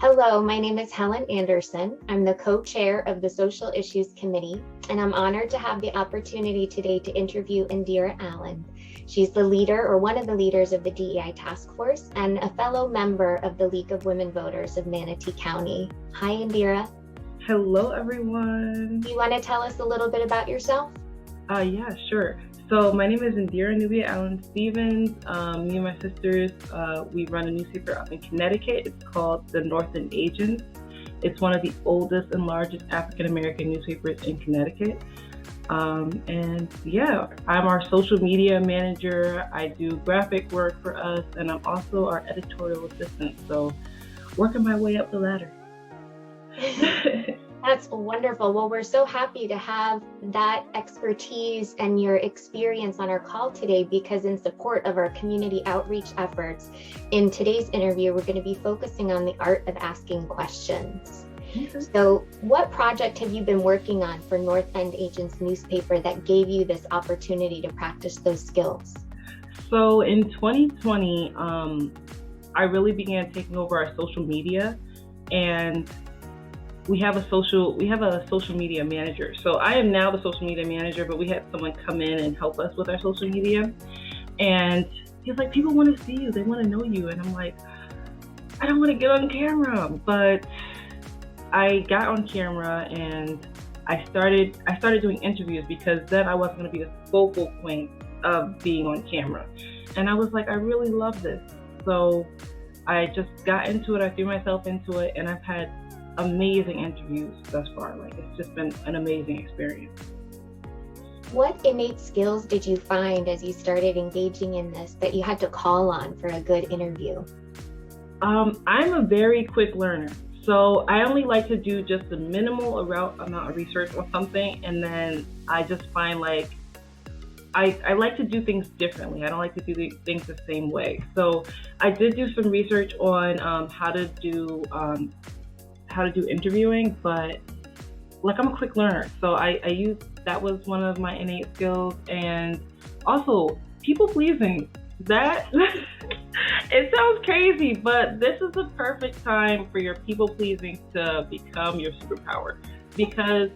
Hello, my name is Helen Anderson. I'm the co-chair of the Social Issues Committee, and I'm honored to have the opportunity today to interview Endera Allen. She's the leader or one of the leaders of the DEI task force and a fellow member of the League of Women Voters of Manatee County. Hi, Indra. Hello, everyone. Do you want to tell us a little bit about yourself? Yeah, sure. So my name is Indra Allen Stevens. Me and my sisters, we run a newspaper up in Connecticut. It's called the Northend Agents. It's one of the oldest and largest African-American newspapers in Connecticut. And yeah, I'm our social media manager. I do graphic work for us, and I'm also our editorial assistant. So working my way up the ladder. That's wonderful. Well, we're so happy to have that expertise and your experience on our call today, because in support of our community outreach efforts, in today's interview, we're going to be focusing on the art of asking questions. Mm-hmm. So what project have you been working on for Northend Agents newspaper that gave you this opportunity to practice those skills? So in 2020, I really began taking over our social media, and we have a social media manager. So I am now the social media manager, but we had someone come in and help us with our social media. And he's like, people want to see you, they want to know you. And I'm like, I don't want to get on camera. But I got on camera and I started doing interviews, because then I wasn't going to be the focal point of being on camera. And I was like, I really love this. So I just got into it. I threw myself into it, and I've had amazing interviews thus far. Like, it's just been an amazing experience. What innate skills did you find as you started engaging in this that you had to call on for a good interview? I'm a very quick learner. So I only like to do just the minimal amount of research on something, and then I just find like I like to do things differently. I don't like to do things the same way. So I did do some research on how to do interviewing, but like, I'm a quick learner. So that was one of my innate skills. And also people pleasing. That it sounds crazy, but this is the perfect time for your people pleasing to become your superpower, because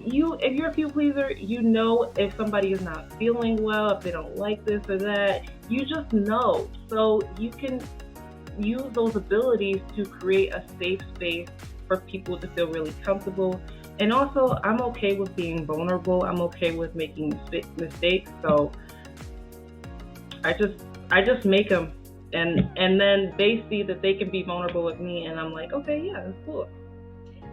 if you're a people pleaser, you know if somebody is not feeling well, if they don't like this or that, you just know. So you can use those abilities to create a safe space for people to feel really comfortable. And also, I'm okay with being vulnerable. I'm okay with making mistakes. So I just make them, and then they see that they can be vulnerable with me, and I'm like, okay, yeah, that's cool.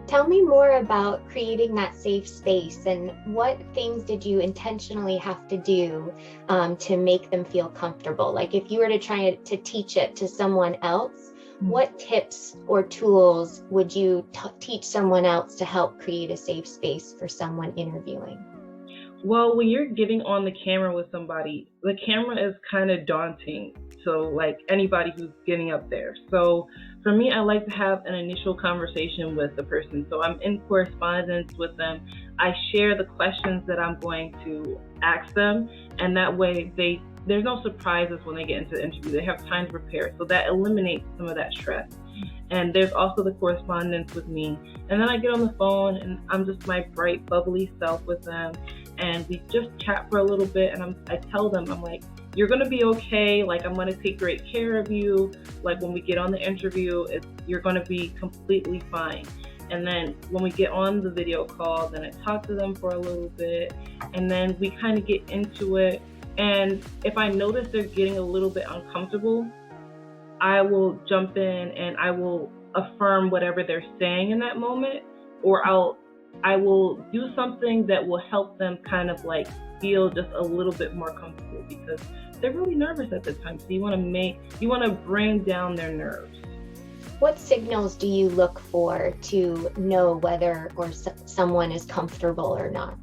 Tell me more about creating that safe space, and what things did you intentionally have to do to make them feel comfortable? Like, if you were to try to teach it to someone else, what tips or tools would you teach someone else to help create a safe space for someone interviewing? Well, when you're getting on the camera with somebody, the camera is kind of daunting. So like anybody who's getting up there. So for me, I like to have an initial conversation with the person. So I'm in correspondence with them. I share the questions that I'm going to ask them, and that way there's no surprises when they get into the interview. They have time to prepare. So that eliminates some of that stress. And there's also the correspondence with me. And then I get on the phone and I'm just my bright, bubbly self with them. And we just chat for a little bit, and I tell them, I'm like, you're going to be okay. Like, I'm going to take great care of you. Like, when we get on the interview, you're going to be completely fine. And then when we get on the video call, then I talk to them for a little bit, and then we kind of get into it. And if I notice they're getting a little bit uncomfortable, I will jump in and I will affirm whatever they're saying in that moment, or I will do something that will help them kind of like feel just a little bit more comfortable, because they're really nervous at the time. So you want to bring down their nerves. What signals do you look for to know whether or someone is comfortable or not?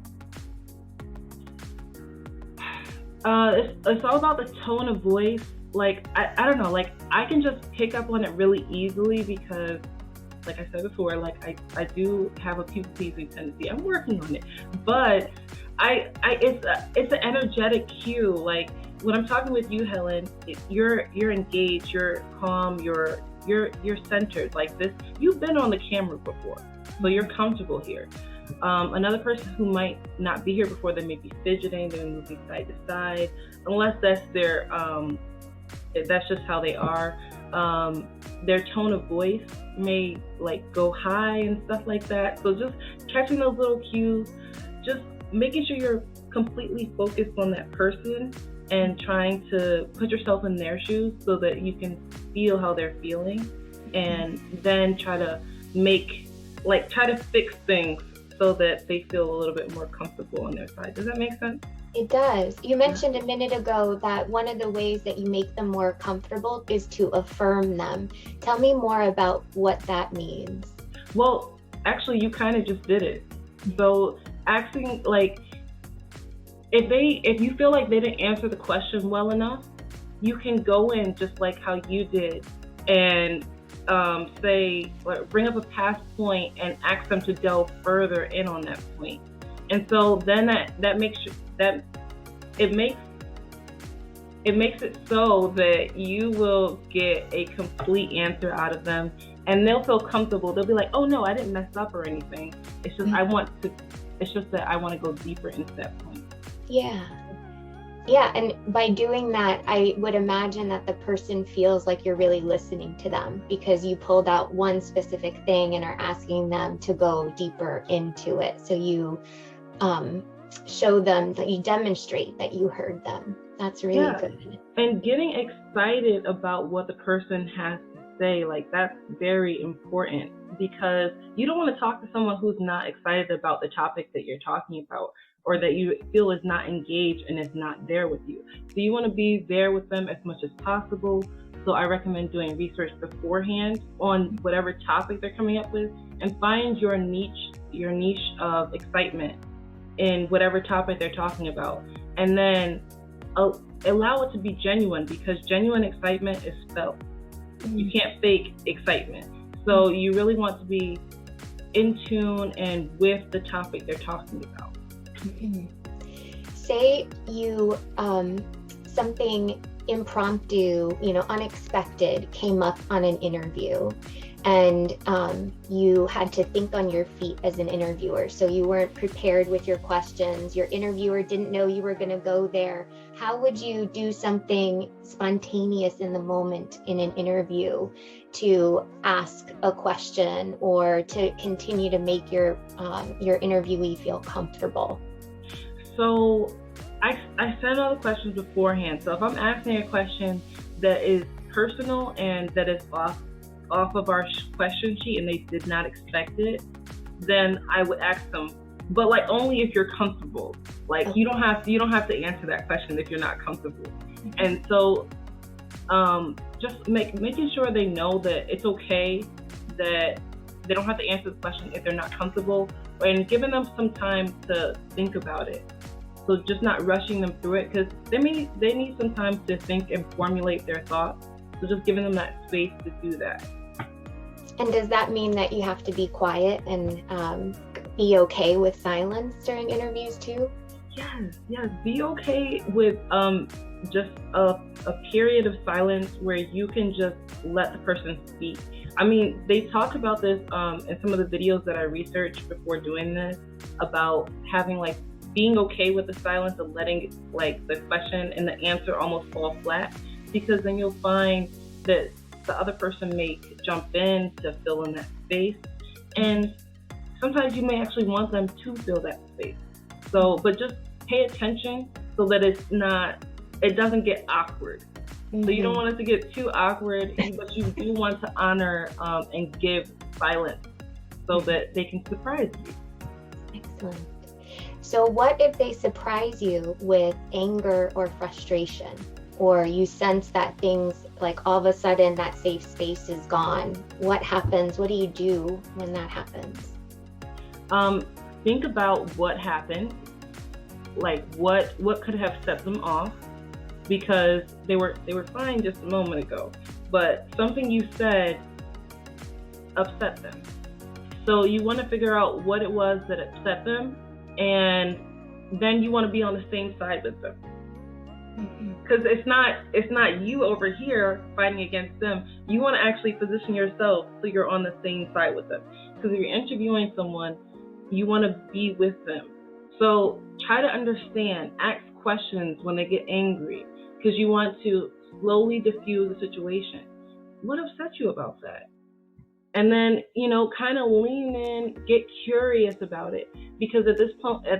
It's all about the tone of voice. Like, I don't know, like I can just pick up on it really easily, because like I said before, like I do have a people-pleasing tendency. I'm working on it, but it's an energetic cue. Like when I'm talking with you, Helen, you're engaged, you're calm, you're you're centered. Like this, you've been on the camera before, so you're comfortable here. Another person who might not be here before, they may be fidgeting, they're moving side to side, unless that's that's just how they are. Their tone of voice may like go high and stuff like that. So just catching those little cues, just making sure you're completely focused on that person and trying to put yourself in their shoes so that you can feel how they're feeling, and then try to fix things so that they feel a little bit more comfortable on their side. Does that make sense? It does. You mentioned a minute ago that one of the ways that you make them more comfortable is to affirm them. Tell me more about what that means. Well, actually, you kind of just did it. So asking, like, if you feel like they didn't answer the question well enough, you can go in just like how you did and say, bring up a past point and ask them to delve further in on that point. And so then that makes it makes it so that you will get a complete answer out of them, and they'll feel comfortable. They'll be like, oh no, I didn't mess up or anything. It's just it's just that I want to go deeper into that point. Yeah, and by doing that, I would imagine that the person feels like you're really listening to them because you pulled out one specific thing and are asking them to go deeper into it. So you show them that you demonstrate that you heard them. That's really good. And getting excited about what the person has to say, like that's very important, because you don't want to talk to someone who's not excited about the topic that you're talking about, or that you feel is not engaged and is not there with you. So you want to be there with them as much as possible. So I recommend doing research beforehand on whatever topic they're coming up with, and find your niche of excitement in whatever topic they're talking about. And then allow it to be genuine, because genuine excitement is felt. You can't fake excitement. So you really want to be in tune and with the topic they're talking about. Say you something impromptu, unexpected came up on an interview, and you had to think on your feet as an interviewer. So you weren't prepared with your questions. Your interviewer didn't know you were going to go there. How would you do something spontaneous in the moment in an interview to ask a question or to continue to make your interviewee feel comfortable? So I send all the questions beforehand. So if I'm asking a question that is personal and that is off of our question sheet and they did not expect it, then I would ask them, but like only if you're comfortable. Like you don't have to answer that question if you're not comfortable. And so just making sure they know that it's okay that they don't have to answer the question if they're not comfortable, and giving them some time to think about it. So just not rushing them through it, because they need some time to think and formulate their thoughts. So just giving them that space to do that. And does that mean that you have to be quiet and be okay with silence during interviews too? Yes. Be okay with just a period of silence where you can just let the person speak. I mean, they talk about this in some of the videos that I researched before doing this, about having being okay with the silence and letting the question and the answer almost fall flat, because then you'll find that the other person may jump in to fill in that space, and sometimes you may actually want them to fill that space. So, but just pay attention so that it doesn't get awkward. Mm-hmm. So you don't want it to get too awkward, but you do want to honor and give silence so that they can surprise you. Excellent. So what if they surprise you with anger or frustration, or you sense that things all of a sudden that safe space is gone? What happens? What do you do when that happens? Think about what happened, what could have set them off, because they were fine just a moment ago, but something you said upset them. So you want to figure out what it was that upset them, and then you want to be on the same side with them. because it's not you over here fighting against them. You want to actually position yourself so you're on the same side with them. Because if you're interviewing someone, you want to be with them. So try to understand, ask questions when they get angry, because you want to slowly diffuse the situation. What upset you about that? And then, kind of lean in, get curious about it, because at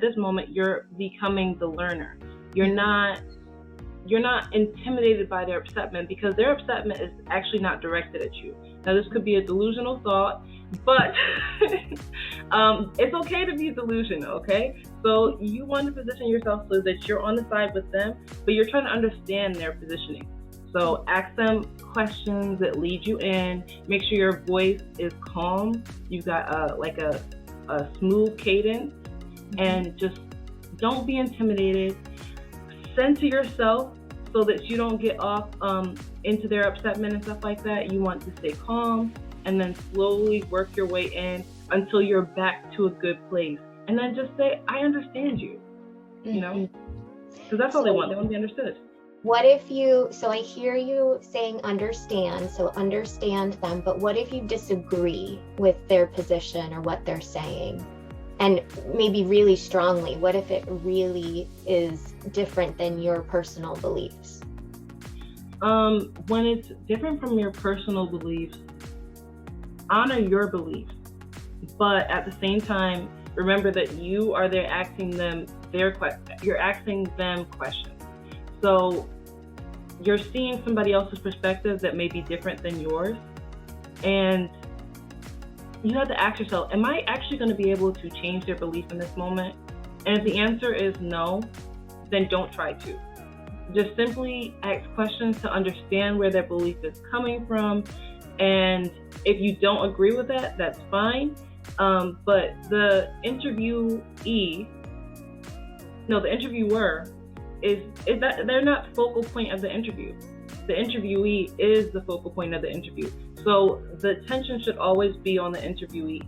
this moment, you're becoming the learner. You're not intimidated by their upsetment, because their upsetment is actually not directed at you. Now, this could be a delusional thought, but it's okay to be delusional, okay? So you want to position yourself so that you're on the side with them, but you're trying to understand their positioning. So ask them questions that lead you in. Make sure your voice is calm. You've got a smooth cadence, and just don't be intimidated. Center yourself so that you don't get off into their upsetment and stuff like that. You want to stay calm and then slowly work your way in until you're back to a good place. And then just say, I understand you, because that's all they want. They want to be understood. What if so I hear you saying understand, so understand them, but what if you disagree with their position or what they're saying? And maybe really strongly, what if it really is different than your personal beliefs? When it's different from your personal beliefs, honor your beliefs, but at the same time, remember that you are there asking them you're asking them questions. So you're seeing somebody else's perspective that may be different than yours, and you have to ask yourself, am I actually going to be able to change their belief in this moment? And if the answer is no, then don't try to. Just simply ask questions to understand where their belief is coming from. And if you don't agree with that, that's fine. But the interviewer is that they're not focal point of the interview. The interviewee is the focal point of the interview. So the attention should always be on the interviewee.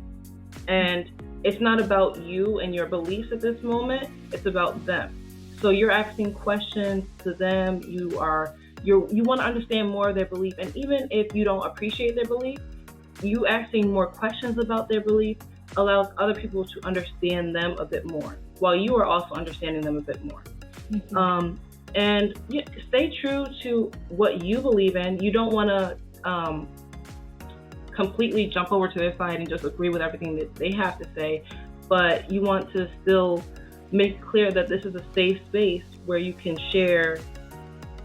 And it's not about you and your beliefs at this moment, it's about them. So you're asking questions to them, you want to understand more of their belief. And even if you don't appreciate their belief, you asking more questions about their belief allows other people to understand them a bit more, while you are also understanding them a bit more. Mm-hmm. And stay true to what you believe in. You don't want to completely jump over to their side and just agree with everything that they have to say, but you want to still make clear that this is a safe space where you can share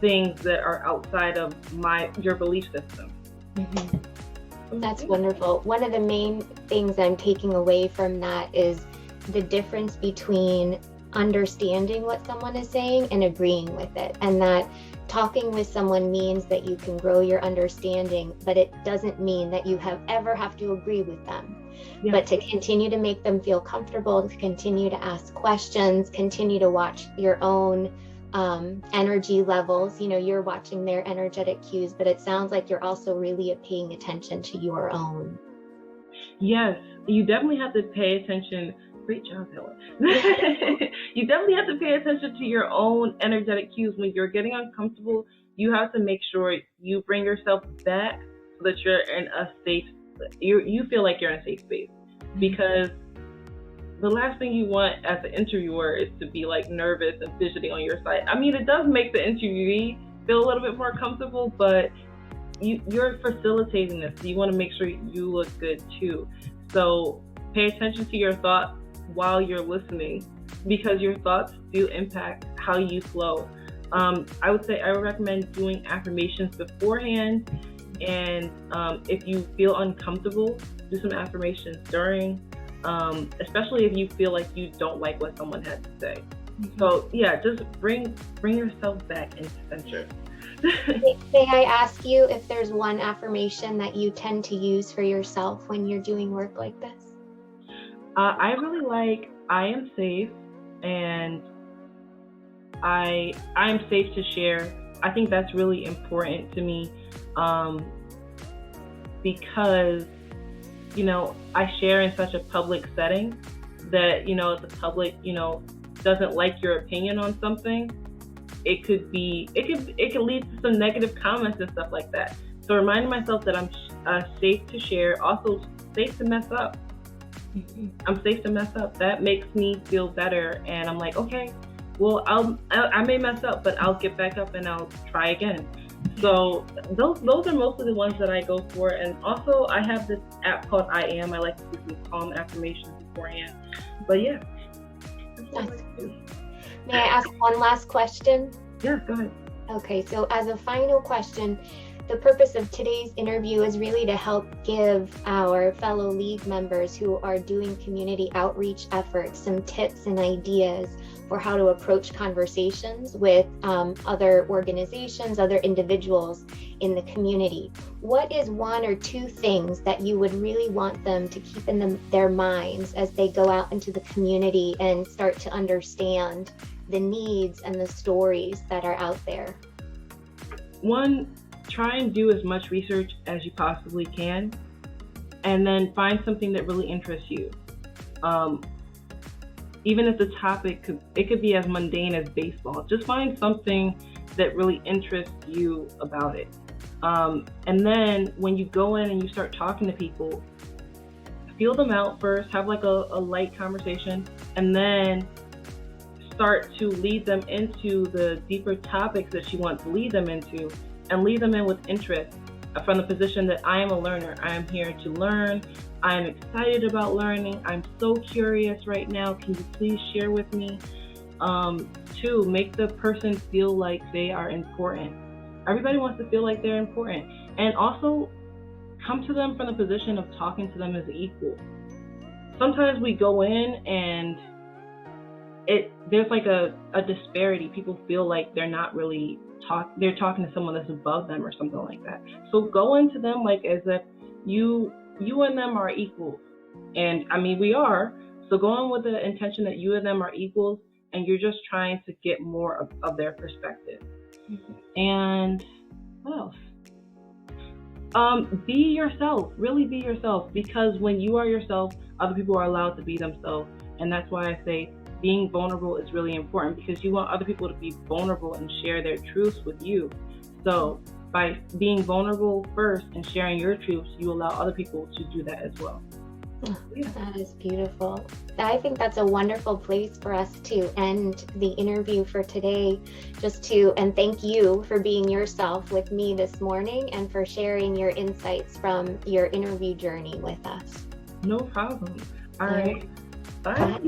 things that are outside of your belief system. Mm-hmm. That's wonderful. One of the main things I'm taking away from that is the difference between understanding what someone is saying and agreeing with it, and that talking with someone means that you can grow your understanding, but it doesn't mean that you ever have to agree with them. Yeah. But to continue to make them feel comfortable, to continue to ask questions, continue to watch your own energy levels. You're watching their energetic cues, but it sounds like you're also really paying attention to your own. Yes, you definitely have to pay attention. Great job, Helen. You definitely have to pay attention to your own energetic cues. When you're getting uncomfortable, you have to make sure you bring yourself back so that you're in a safe, you feel like you're in a safe space. Because the last thing you want as an interviewer is to be like nervous and fidgeting on your side. I mean, it does make the interviewee feel a little bit more comfortable, but you're facilitating this. So you want to make sure you look good too. So pay attention to your thoughts while you're listening, because your thoughts do impact how you flow. I would recommend doing affirmations beforehand, and if you feel uncomfortable, do some affirmations during, especially if you feel like you don't like what someone had to say. Mm-hmm. So yeah, just bring yourself back into center. May I ask you if there's one affirmation that you tend to use for yourself when you're doing work like this? I really like I am safe, and I am safe to share. I think that's really important to me, because I share in such a public setting that if the public doesn't like your opinion on something, it could lead to some negative comments and stuff like that. So reminding myself that I'm safe to share, also safe to mess up. I'm safe to mess up. That makes me feel better, and I'm like, okay, well, I may mess up, but I'll get back up and I'll try again. So those are mostly the ones that I go for. And also, I have this app called I Am. I like to do some calm affirmations beforehand. But yeah. May I ask one last question? Yeah, go ahead. Okay, so as a final question, the purpose of today's interview is really to help give our fellow league members who are doing community outreach efforts some tips and ideas for how to approach conversations with other organizations, other individuals in the community. What is one or two things that you would really want them to keep in their minds as they go out into the community and start to understand the needs and the stories that are out there? One, try and do as much research as you possibly can, and then find something that really interests you. Even if the topic could be as mundane as baseball, just find something that really interests you about it. And then when you go in and you start talking to people, feel them out first, have like a light conversation, and then start to lead them into the deeper topics that you want to lead them into, and lead them in with interest from the position that I am a learner. I am here to learn. I am excited about learning. I'm so curious right now. Can you please share with me? Two, make the person feel like they are important. Everybody wants to feel like they're important. And also come to them from the position of talking to them as equal. Sometimes we go in and there's like a disparity. People feel like they're not really they're talking to someone that's above them or something like that. So go into them like as if you and them are equals. And I mean, we are. So go in with the intention that you and them are equals, and you're just trying to get more of their perspective. Mm-hmm. And what else? Be yourself. Really be yourself, because when you are yourself, other people are allowed to be themselves. And that's why I say being vulnerable is really important, because you want other people to be vulnerable and share their truths with you. So by being vulnerable first and sharing your truths, you allow other people to do that as well. Yeah. That is beautiful. I think that's a wonderful place for us to end the interview for today. And thank you for being yourself with me this morning and for sharing your insights from your interview journey with us. No problem. All right. Bye.